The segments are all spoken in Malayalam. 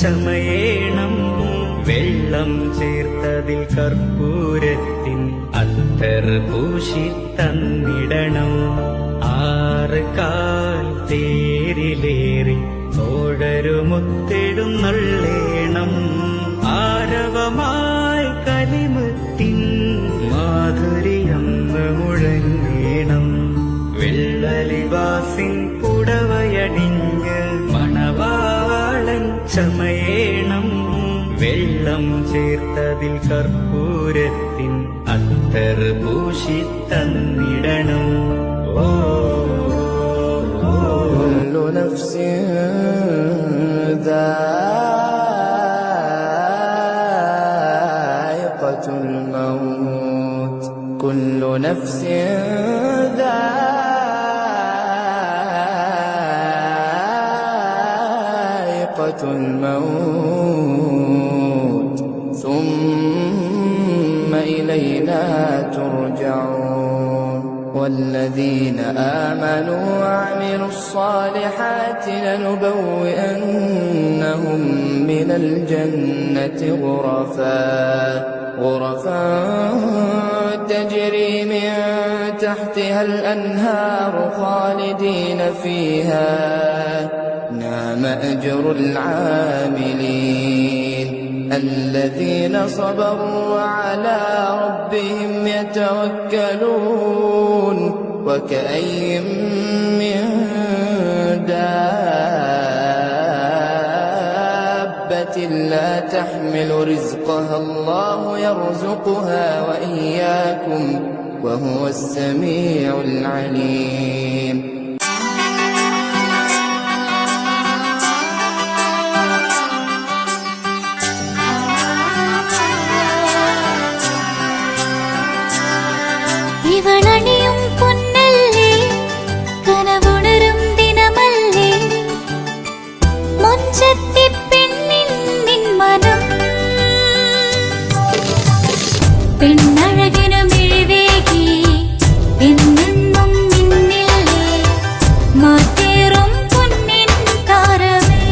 ചമയേണം വെള്ളം ചേർത്തതിൽ കർപ്പൂരത്തിൻ അത്തർ പൂശി തന്നിടണം. 6 കാൽ തേരിലേറി തോഴരുമൊത്തെഴുന്നള്ളേണം. ആരവമായി കലിമുത്തിൻ മാധുര്യം മുഴങ്ങേണം. വെള്ളലിവാസിൻ പുടവയണിഞ്ഞ് മണവാളൻ ചമയേണം വെള്ളം ചേർത്തതിൽ കർപ്പൂരത്തിൻ അത്തർ പൂശി തന്നിടണം. كل نفس ذائقة الموت كل نفس ذائقة الموت ثم إلينا ترجعون. والذين آمنوا وعملوا الصالحات لنبوئنهم من الجنة غرفا تجري من تحتها الأنهار خالدين فيها نعم أجر العاملين الذين صبروا وعلى ربهم يتوكلون. وكأي من دابة لا تحمل رزقها الله يرزقها وإياكم وهو السميع العليم. ഇവളണിയും പൊന്നല്ലേ കനവുണരും ദിനമല്ലേ മുഞ്ചത്തി പെണ്ണിൻ നിൻ മനം പെണ്ണഴകിനു മിഴിവേകി എന്നെന്നും നിന്നില്ലേ മാറ്റേറും പൊന്നിൻ താരമേ.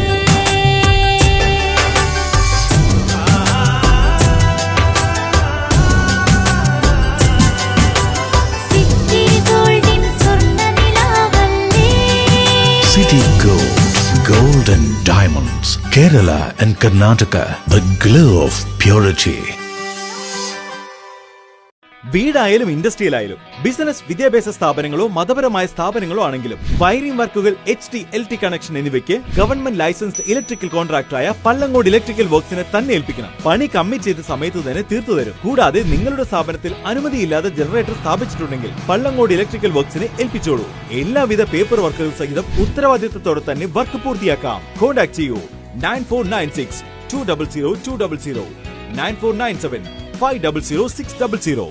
City Gold and Diamonds, Kerala and Karnataka, the glow of purity. വീടായാലും ഇൻഡസ്ട്രിയിലായാലും ബിസിനസ് വിദ്യാഭ്യാസ സ്ഥാപനങ്ങളോ മതപരമായ സ്ഥാപനങ്ങളോ ആണെങ്കിലും വയറിംഗ് വർക്കുകൾ HT-LT കണക്ഷൻ എന്നിവയ്ക്ക് ഗവൺമെന്റ് ലൈസൻസ്ഡ് ഇലക്ട്രിക്കൽ കോൺട്രാക്ടറായ പള്ളങ്ങോട് ഇലക്ട്രിക്കൽ വർക്സിനെ തന്നെ ഏൽപ്പിക്കണം. പണി കമ്മിറ്റ് ചെയ്ത സമയത്ത് തന്നെ തീർത്തു തരും. കൂടാതെ നിങ്ങളുടെ സ്ഥാപനത്തിൽ അനുമതിയില്ലാതെ ജനറേറ്റർ സ്ഥാപിച്ചിട്ടുണ്ടെങ്കിൽ പള്ളങ്ങോട് ഇലക്ട്രിക്കൽ വർക്സിനെ ഏൽപ്പിച്ചോളൂ. എല്ലാവിധ പേപ്പർ വർക്കുകൾ സഹിതം ഉത്തരവാദിത്തത്തോടെ തന്നെ വർക്ക് പൂർത്തിയാക്കാം. കോൺടാക്ട് ചെയ്യൂ 9496200200 9497 500 600.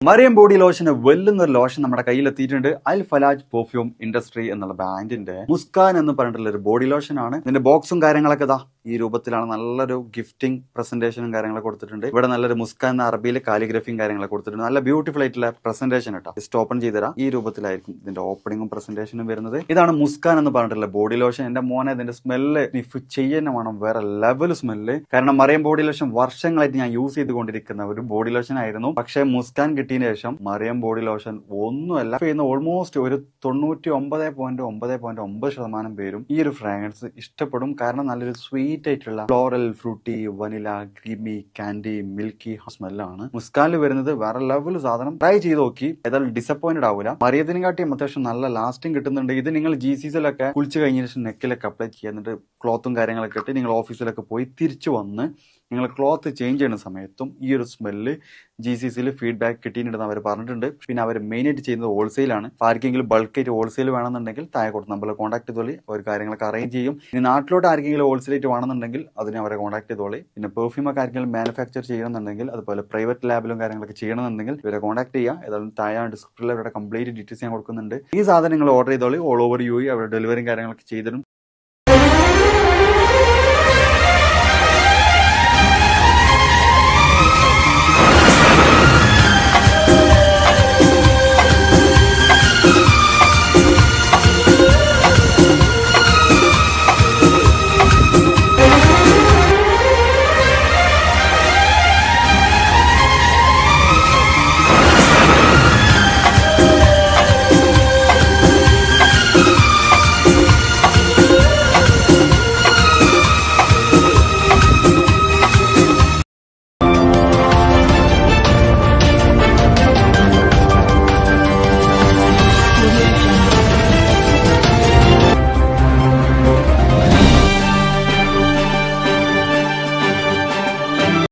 മറിയം ബോഡി ലോഷന് വെല്ലുന്ന ഒരു ലോഷൻ നമ്മുടെ കയ്യിലെത്തിയിട്ടുണ്ട്. അൽ ഫലാജ് പെർഫ്യൂം ഇൻഡസ്ട്രി എന്നുള്ള ബ്രാൻഡിന്റെ മുസ്കാൻ എന്ന് പറഞ്ഞിട്ടുള്ള ഒരു ബോഡി ലോഷൻ ആണ്. ഇതിന്റെ ബോക്സും കാര്യങ്ങളൊക്കെ ഇതാ ഈ രൂപത്തിലാണ്. നല്ലൊരു ഗിഫ്റ്റിംഗ് പ്രസന്റേഷനും കാര്യങ്ങളൊക്കെ കൊടുത്തിട്ടുണ്ട്. ഇവിടെ നല്ലൊരു മുസ്കാൻ എന്ന അറബിയിൽ കാലിഗ്രഫിയും കാര്യങ്ങളൊക്കെ കൊടുത്തിട്ടുണ്ട്. നല്ല ബ്യൂട്ടിഫുൾ ആയിട്ടുള്ള പ്രസന്റേഷൻ കേട്ടോ. ജസ്റ്റ് ഓപ്പൺ ചെയ്തുതരാം. ഈ രൂപത്തിലായിരിക്കും ഇതിന്റെ ഓപ്പണിംഗും പ്രസന്റേഷനും വരുന്നത്. ഇതാണ് മുസ്കാൻ എന്ന് പറഞ്ഞിട്ടുള്ള ബോഡി ലോഷൻ. എന്റെ മോനെ ഇതിന്റെ സ്മെല്ല് സ്നിഫ് ചെയ്യുന്ന വേണം, വേറെ ലെവൽ സ്മെല്ല്. കാരണം മറിയം ബോഡി ലോഷൻ വർഷങ്ങളായിട്ട് ഞാൻ യൂസ് ചെയ്തുകൊണ്ടിരിക്കുന്ന ഒരു ബോഡി ലോഷൻ ആയിരുന്നു. പക്ഷേ മുസ്കാൻ കിട്ടിയതിന് ശേഷം മറിയം ബോഡി ലോഷൻ ഒന്നുമല്ല ചെയ്യുന്ന ഓൾമോസ്റ്റ് ഒരു 99.9% പേരും ഈ ഒരു ഫ്രാഗ്രൻസ് ഇഷ്ടപ്പെടും. കാരണം നല്ലൊരു സ്വീറ്റ് ആയിട്ടുള്ള floral, fruity, vanilla, creamy, candy, milky സ്മെല്ലാണ് മുസ്കാനിൽ വരുന്നത്. വേറെ ലെവൽ സാധനം. ട്രൈ ചെയ്ത് നോക്കി, ഏതായാലും ഡിസപ്പോയിന്റഡ് ആവില്ല. മറിയത്തിനും കാട്ടിയും അത്യാവശ്യം നല്ല ലാസ്റ്റിംഗ് കിട്ടുന്നുണ്ട്. ഇത് നിങ്ങൾ GCCയിലൊക്കെ കുളിച്ച് കഴിഞ്ഞ ശേഷം നെക്കിലൊക്കെ അപ്ലൈ ചെയ്യുക. എന്നിട്ട് ക്ലോത്തും കാര്യങ്ങളൊക്കെ ഇട്ട് നിങ്ങൾ ഓഫീസിലൊക്കെ പോയി തിരിച്ചു വന്ന് നിങ്ങൾ ക്ലോത്ത് ചേഞ്ച് ചെയ്യുന്ന സമയത്തും ഈ ഒരു സ്മെല്ല് GCCയിൽ ഫീഡ്ബാക്ക് കിട്ടിയിട്ടുണ്ടെന്ന് അവർ പറഞ്ഞിട്ടുണ്ട്. പിന്നെ അവർ മെയിനായിട്ട് ചെയ്യുന്നത് ഹോൾസെയിലാണ്. ആർക്കെങ്കിലും ബൾക്കായിട്ട് ഹോൾസെയിൽ വേണമെന്നുണ്ടെങ്കിൽ താഴെ കൊടുത്ത് നമ്മളെ കോൺടാക്ട് ചെയ്തോളി. അവർ കാര്യങ്ങളൊക്കെ അറേഞ്ച് ചെയ്യും. ഇനി നാട്ടിലോട്ട് ആർക്കെങ്കിലും ഹോൾസെയിലായിട്ട് വേണമെന്നുണ്ടെങ്കിൽ അതിനെ അവരെ കോൺടാക്ട് ചെയ്തോളി. പിന്നെ പെർഫ്യൂമൊക്കെ ആർക്കെങ്കിലും മാനുഫാക്ചർ ചെയ്യണമെന്നുണ്ടെങ്കിൽ അതുപോലെ പ്രൈവറ്റ് ലാബിലും കാര്യങ്ങളൊക്കെ ചെയ്യണമെന്നുണ്ടെങ്കിൽ ഇവരെ കോൺടാക്ട് ചെയ്യുക. ഏതായാലും താഴെ ഡിസ്ക്രിപ്ഷനിൽ അവരുടെ കംപ്ലീറ്റ് ഡീറ്റെയിൽസ് ഞാൻ കൊടുക്കുന്നുണ്ട്. ഈ സാധനങ്ങൾ ഓർഡർ ചെയ്തോളി. ഓൾ ഓവർ UAE അവരുടെ ഡെലിവറിയും കാര്യങ്ങളൊക്കെ ചെയ്തിടും.